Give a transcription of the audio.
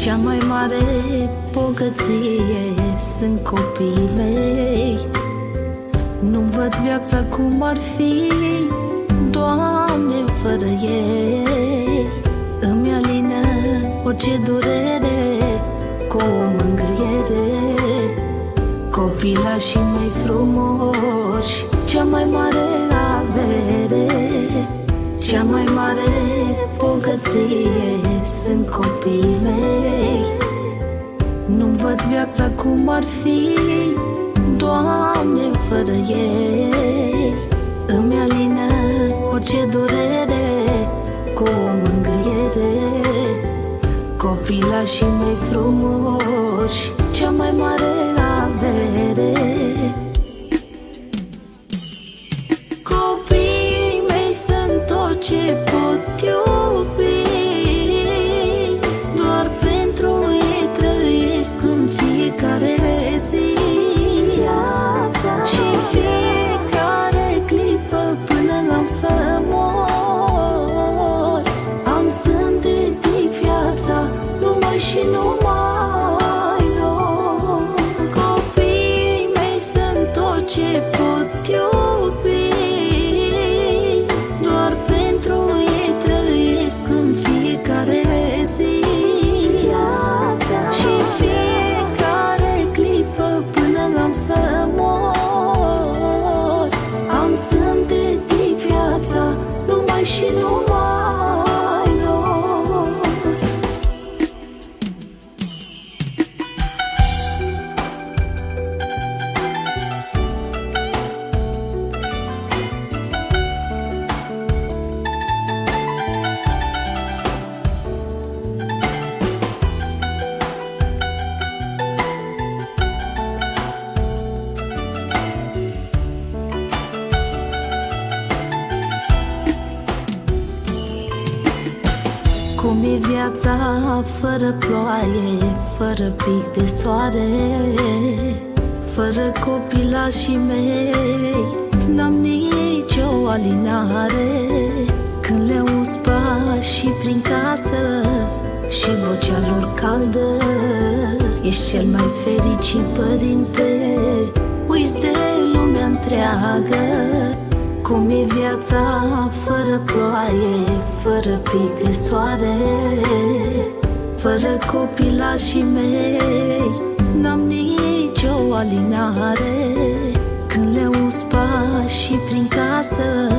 Cea mai mare bogăție sunt copiii mei. Nu-mi văd viața cum ar fi, Doamne, fără ei. Îmi alină orice durere cu o mângâiere. Copilașii mei frumoși, cea mai mare avere, cea mai mare bogăție sunt copiii mei. Nu-mi văd viața cum ar fi, Doamne, fără ei. Îmi alină orice durere cu o mângâiere. Copilașii mei frumoși, cea mai mare avere. Copiii mei sunt tot ce pot iubi, doar pentru ei trăiesc în fiecare zi. Și fiecare clipă până am să mor, am să-mi dedic viața numai și numai lor. Copiii mei sunt tot ce pot iubi, doar pentru ei trăiesc în fiecare zi. Și fiecare clipă până am să mor, am să-mi dedic viața numai și numai lor. Cum e viața fără ploaie, fără pic de soare, fără copilașii mei, n-am nicio alinare. Când le auzi pașii prin casă și vocea lor caldă, ești cel mai fericit părinte, uiți de lumea întreagă. Cum e viața fără ploaie, fără pic de soare, fără copilașii mei, n-am nicio alinare. Când le auzi pașii prin casă